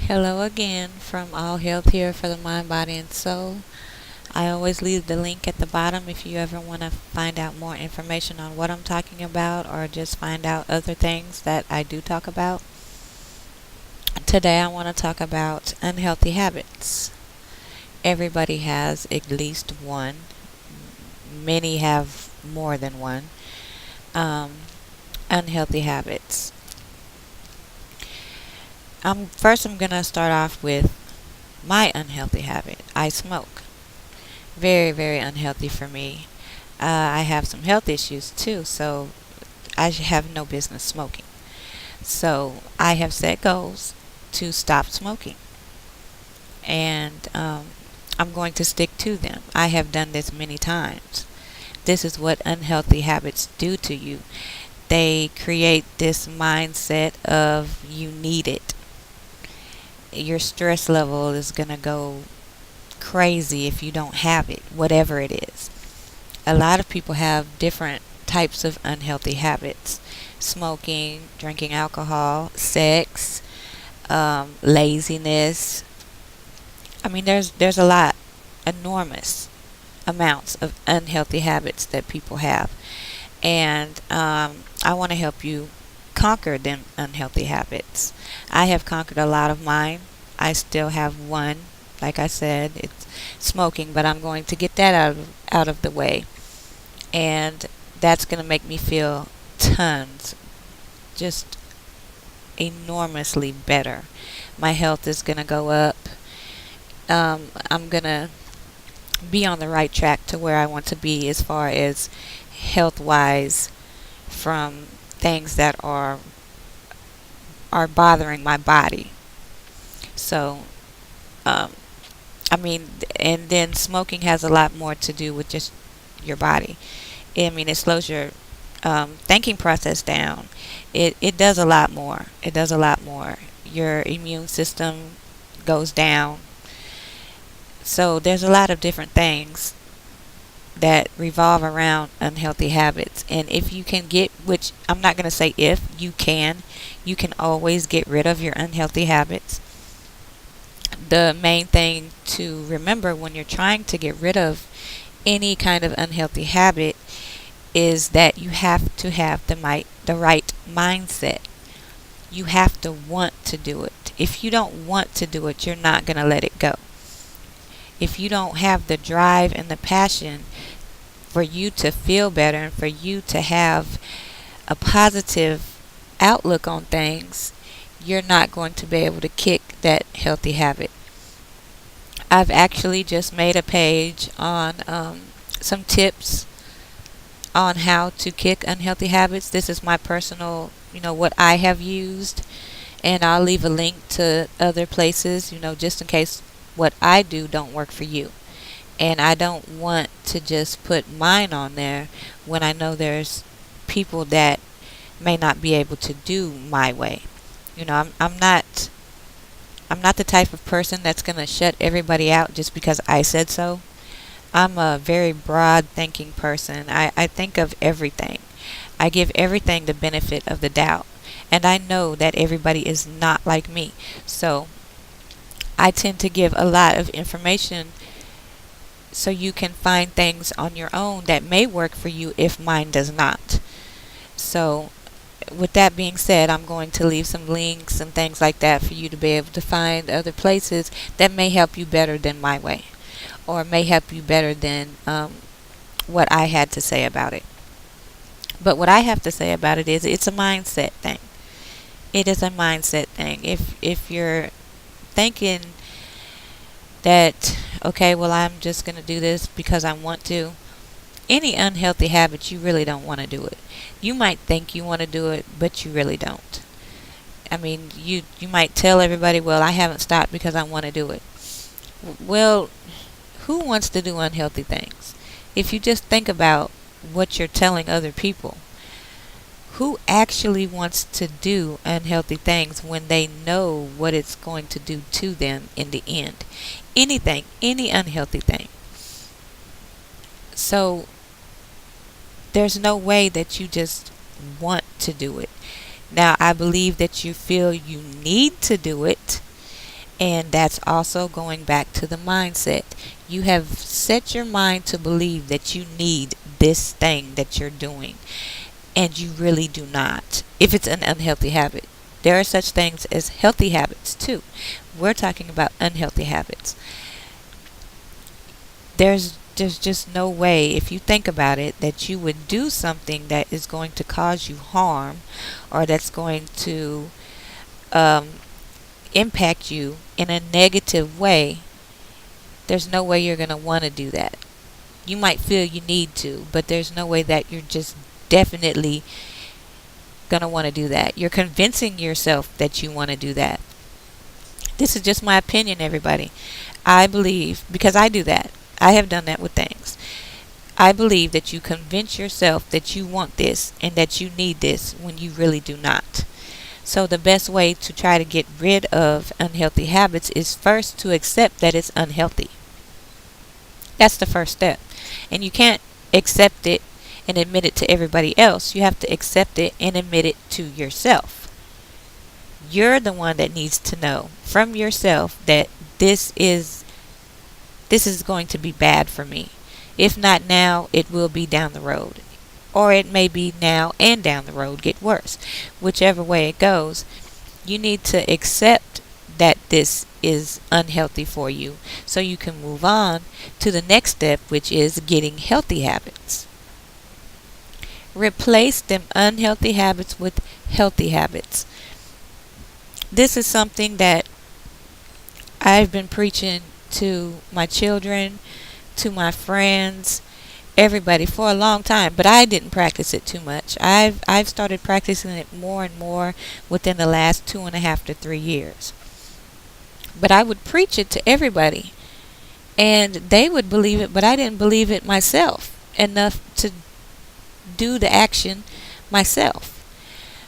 Hello again from All Health here for the mind, body, and soul. I always leave the link at the bottom if you ever want to find out more information on what I'm talking about or just find out other things that I do talk about. Today I want to talk about unhealthy habits. Everybody has at least one, many have more than one. Um, Unhealthy habits. I'm going to start off with my unhealthy habit. I smoke. Very, very unhealthy for me. I have some health issues too, so I have no business smoking. So I have set goals to stop smoking, and I'm going to stick to them. I have done this many times. This is what unhealthy habits do to you. They create this mindset of you need it. Your stress level is going to go crazy if you don't have it, whatever it is. A lot of people have different types of unhealthy habits: smoking, drinking alcohol, sex, laziness. I mean, there's a lot, enormous amounts of unhealthy habits that people have, and I want to help you conquer them unhealthy habits. I have conquered a lot of mine. I still have one. Like I said, it's smoking, but I'm going to get that out of the way, and that's going to make me feel tons, just enormously better. My health is going to go up. I'm going to be on the right track to where I want to be as far as health wise, from things that are bothering my body. So, um, I mean, and then smoking has a lot more to do with just your body. I mean, it slows your thinking process down. It does a lot more. It does a lot more. Your immune system goes down. So there's a lot of different things that revolve around unhealthy habits. And if you can get, which I'm not going to say if, you can always get rid of your unhealthy habits. The main thing to remember when you're trying to get rid of any kind of unhealthy habit is that you have to have the right mindset. You have to want to do it. If you don't want to do it, you're not going to let it go. If you don't have the drive and the passion for you to feel better and for you to have a positive outlook on things, you're not going to be able to kick that healthy habit. I've actually just made a page on some tips on how to kick unhealthy habits. This is my personal, what I have used, and I'll leave a link to other places, just in case what I do don't work for you. And I don't want to just put mine on there when I know there's people that may not be able to do my way. I'm not the type of person that's going to shut everybody out just because I said so. I'm a very broad thinking person. I think of everything. I give everything the benefit of the doubt. And I know that everybody is not like me. So I tend to give a lot of information so you can find things on your own that may work for you if mine does not. So with that being said, I'm going to leave some links and things like that for you to be able to find other places that may help you better than my way, or may help you better than what I had to say about it. But what I have to say about it is it's a mindset thing. It is a mindset thing. If you're thinking that, okay, well, I'm just going to do this because I want to, any unhealthy habit, you really don't want to do it. You might think you want to do it, but you really don't. I mean, you might tell everybody, well, I haven't stopped because I want to do it. Well, who wants to do unhealthy things? If you just think about what you're telling other people, who actually wants to do unhealthy things when they know what it's going to do to them in the end? Anything, any unhealthy thing. So there's no way that you just want to do it. Now, I believe that you feel you need to do it, And that's also going back to the mindset. You have set your mind to believe that you need this thing that you're doing, and you really do not. If it's an unhealthy habit, there are such things as healthy habits too. We're talking about unhealthy habits. There's just no way, if you think about it, that you would do something that is going to cause you harm, or that's going to um, impact you in a negative way. There's no way you're going to want to do that. You might feel you need to, but there's no way that you're just definitely going to want to do that. You're convincing yourself that you want to do that. This is just my opinion, everybody. I believe, because I do that, I have done that with things. I believe that you convince yourself that you want this and that you need this when you really do not. So the best way to try to get rid of unhealthy habits is first to accept that it's unhealthy. That's the first step. And you can't accept it and admit it to everybody else. You have to accept it and admit it to yourself. You're the one that needs to know from yourself that this is going to be bad for me. If not now, it will be down the road. Or it may be now and down the road get worse. Whichever way it goes, you need to accept that this is unhealthy for you so you can move on to the next step, which is getting healthy habits. Replace them unhealthy habits with healthy habits. This is something that I've been preaching to my children, to my friends, everybody for a long time, but I didn't practice it too much. I've started practicing it more and more within the last 2.5 to 3 years. But I would preach it to everybody, and they would believe it, but I didn't believe it myself enough to do the action myself.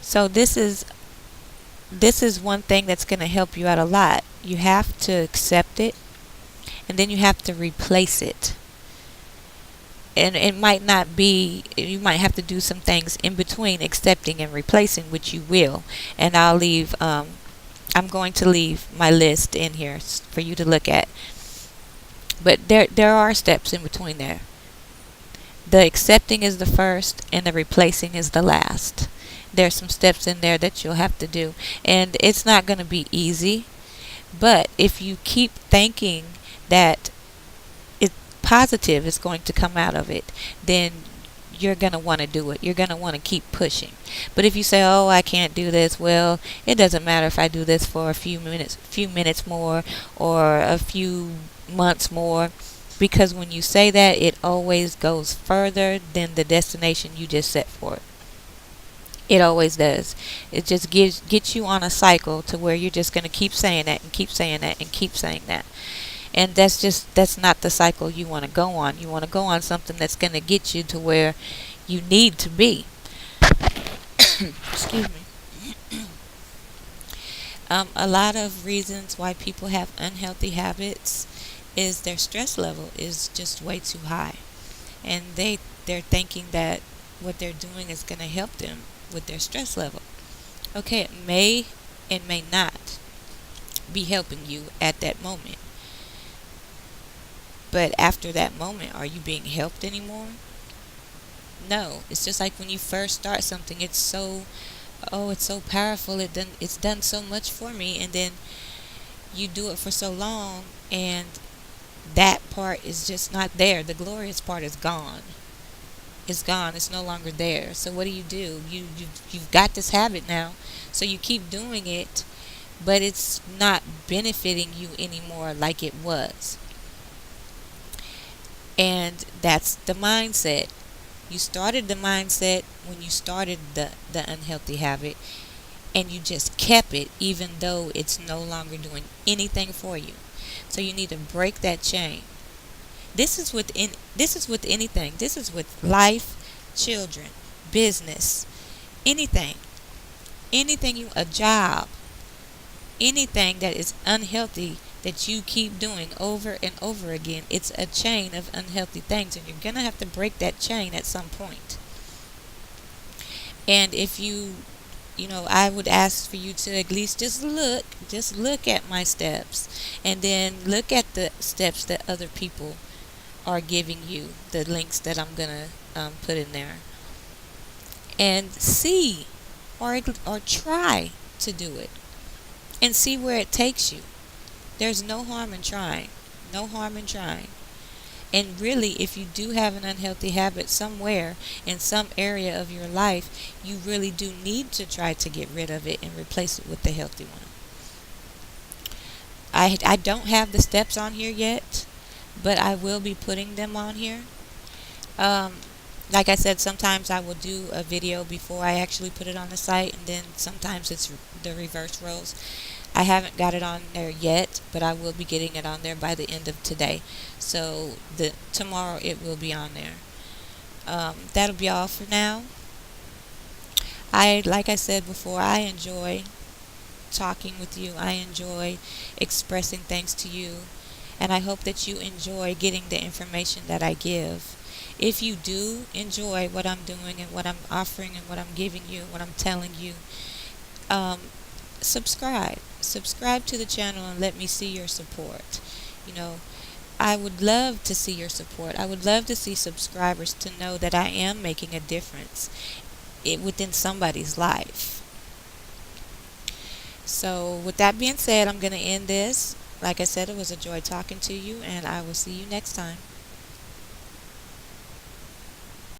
So this is one thing that's going to help you out a lot. You have to accept it, and then you have to replace it. And it might not be, you might have to do some things in between accepting and replacing, which you will. And I'm going to leave my list in here for you to look at. But there are steps in between there. The accepting is the first, and the replacing is the last. There's some steps in there that you'll have to do. And it's not going to be easy. But if you keep thinking that positive is going to come out of it, then you're going to want to do it. You're going to want to keep pushing. But if you say, "Oh, I can't do this," well, it doesn't matter if I do this for a few minutes more, or a few months more, because when you say that, it always goes further than the destination you just set for it. It always does. It just gets you on a cycle to where you're just going to keep saying that and keep saying that and keep saying that. And that's not the cycle you want to go on. You want to go on something that's going to get you to where you need to be. Excuse me. A lot of reasons why people have unhealthy habits is their stress level is just way too high, and they're thinking that what they're doing is going to help them with their stress level. Okay, it may and may not be helping you at that moment. But after that moment, are you being helped anymore? No. It's just like when you first start something, it's so powerful. It's done so much for me, and then you do it for so long, and that part is just not there. The glorious part is gone. It's gone. It's no longer there. So what do? You've got this habit now, so you keep doing it, but it's not benefiting you anymore like it was. And that's the mindset. You started the mindset when you started the unhealthy habit, and you just kept it even though it's no longer doing anything for you. So you need to break that chain. This is with anything. This is with life, children, business, anything. Anything a job, anything that is unhealthy that you keep doing over and over again, it's a chain of unhealthy things, and you're going to have to break that chain at some point. And if you I would ask for you to at least just look at my steps, and then look at the steps that other people are giving you, the links that I'm gonna put in there, and see, or try to do it, and see where it takes you. There's no harm in trying. No harm in trying. And really, if you do have an unhealthy habit somewhere in some area of your life, you really do need to try to get rid of it and replace it with the healthy one. I don't have the steps on here yet, but I will be putting them on here. Um, like I said, sometimes I will do a video before I actually put it on the site, and then sometimes it's the reverse roles. I haven't got it on there yet, but I will be getting it on there by the end of today. So tomorrow it will be on there. That'll be all for now. Like I said before, I enjoy talking with you. I enjoy expressing things to you, and I hope that you enjoy getting the information that I give. If you do enjoy what I'm doing and what I'm offering and what I'm giving you, what I'm telling you, um, subscribe to the channel and let me see your support. you know I would love to see your support. I would love to see subscribers to know that I am making a difference within somebody's life. So with that being said, I'm going to end this. Like I said, it was a joy talking to you, and I will see you next time.